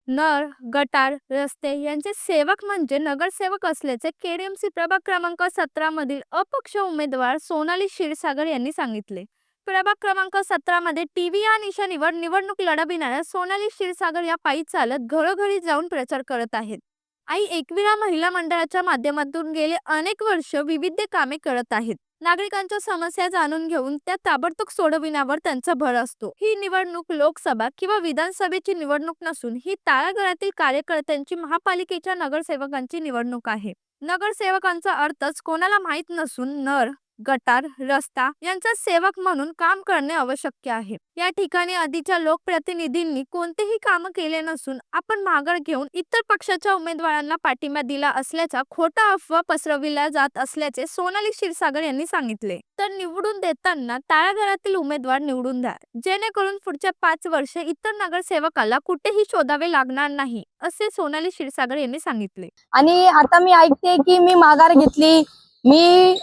नळ, गटार, रस्ते यांचे सेवक म्हणजे नगरसेवक असल्याचे केडीएमसी प्रभाग क्रमांक 17 मधील अपक्ष उमेदवार सोनाली क्षीरसागर यांनी सांगितले. प्रभाग क्रमांक 17 मध्ये टीव्ही या निशाणीवर निवडणूक लढविणाऱ्या सोनाली क्षीरसागर या पायी चालत घरोघरी जाऊन प्रचार करत आहेत. आई एकविरा महिला मंडळाच्या माध्यमातून गेले अनेक वर्ष विविध कामे करत आहेत. नागरिकांच्या समस्या जाणून घेऊन त्या ताबडतोब सोडविण्यावर त्यांचा भर असतो. ही निवडणूक लोकसभा किंवा विधानसभेची निवडणूक नसून ही तळागाळातील कार्यकर्त्यांची, महापालिकेच्या नगरसेवकांची निवडणूक आहे. नगरसेवकांचा अर्थच कोणाला माहीत नसून नळ, गटार, रस्ता यांचा सेवक म्हणून काम करणे आवश्यक आहे. या ठिकाणी आधीच्या लोकप्रतिनिधींनी कोणतेही काम केले नसून आपण माघार घेऊन इतर पक्षाच्या उमेदवारांना पाठिंबा दिला असल्याचा खोटा अफवा पसरविला जात असल्याचे सोनाली क्षीरसागर यांनी सांगितले. तर निवडून देताना तळागाळातील उमेदवार निवडून द्या, जेणेकरून पुढच्या 5 वर्षे इतर नगरसेवकाला कुठेही शोधावे लागणार नाही, असे सोनाली क्षीरसागर यांनी सांगितले. आणि आता मी ऐकते की मी माघार घेतली, मी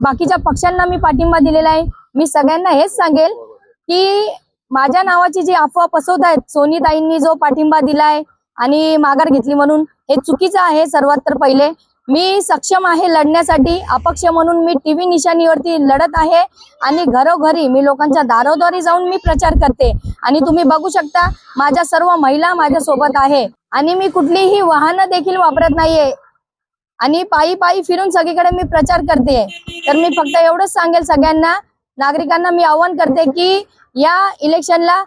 बाकीच्या पक्षांना मी पाठिंबा दिलेला आहे. मी सगळ्यांना हेच सांगेल की माझ्या नावाची जी अफवा पसरवत आहेत, सोनीताईंनी जो पाठिंबा दिलाय आणि माघार घेतली म्हणून, हे चुकीचं आहे. सर्वात तर पहिले मी सक्षम आहे लढण्यासाठी. अपक्ष म्हणून मी टीव्ही निशाणीवरती लढत आहे आणि घरोघरी मी लोकांच्या दारोदारी जाऊन मी प्रचार करते. आणि तुम्ही बघू शकता माझ्या सर्व महिला माझ्या सोबत आहे आणि मी कुठलीही वाहनं देखील वापरत नाहीये आणि पायी पायी फिरून सगळीकडे मी प्रचार करते. तर मी फक्त एवढंच सांगेल सगळ्यांना, नागरिकांना मी आवाहन करते की या इलेक्शनला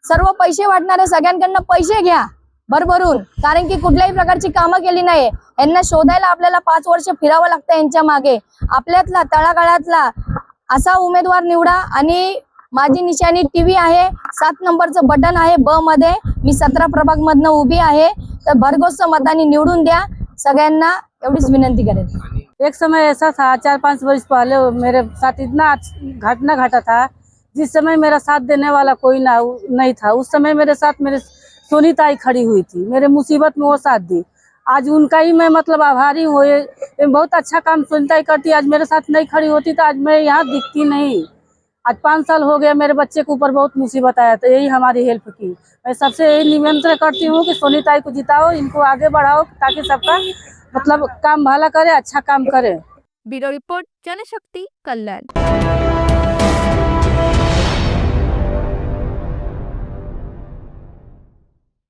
सर्व पैसे वाटणारे सगळ्यांकडनं पैसे घ्या भरभरून, कारण की कुठल्याही प्रकारची कामं केली नाही. यांना शोधायला आपल्याला 5 वर्ष फिरावं लागतं यांच्या मागे. आपल्यातला तळागाळातला असा उमेदवार निवडा. आणि माझी निशाणी टीव्ही आहे, 7 नंबरचं बटन आहे ब मध्ये. मी 17 प्रभाग मधनं उभी आहे. तर भरघोस मतांनी निवडून द्या. सगळ्यांना एवढीच विनंती करेल. एक समय ऐसा था 4-5 वर्ष पहले मेरे साथ इतना घटना घटा था, जिस समय मेरा साथ देने वाला कोई नहीं था। उस समय मेरे साथ मेरे सोनीताई खड़ी हुई थी, मेरे मुसीबत में वो साथ दी। आज उनका ही मैं मतलब आभारी हूँ। ये बहुत अच्छा काम सोनीताई करती। आज मेरे साथ नहीं खड़ी होती तो आज मैं यहाँ दिखती नहीं। आज 5 साल हो गया, मेरे बच्चे के ऊपर बहुत मुसीबत आया, तो यही हमारी हेल्प की। मैं सबसे यही निमंत्रण करती हूँ कि सोनीताई को जिताओ, इनको आगे बढ़ाओ, ताकि सबका मतलब काम भला करे, अच्छा काम करे। ब्यूरो रिपोर्ट, जनशक्ति, कल्याण।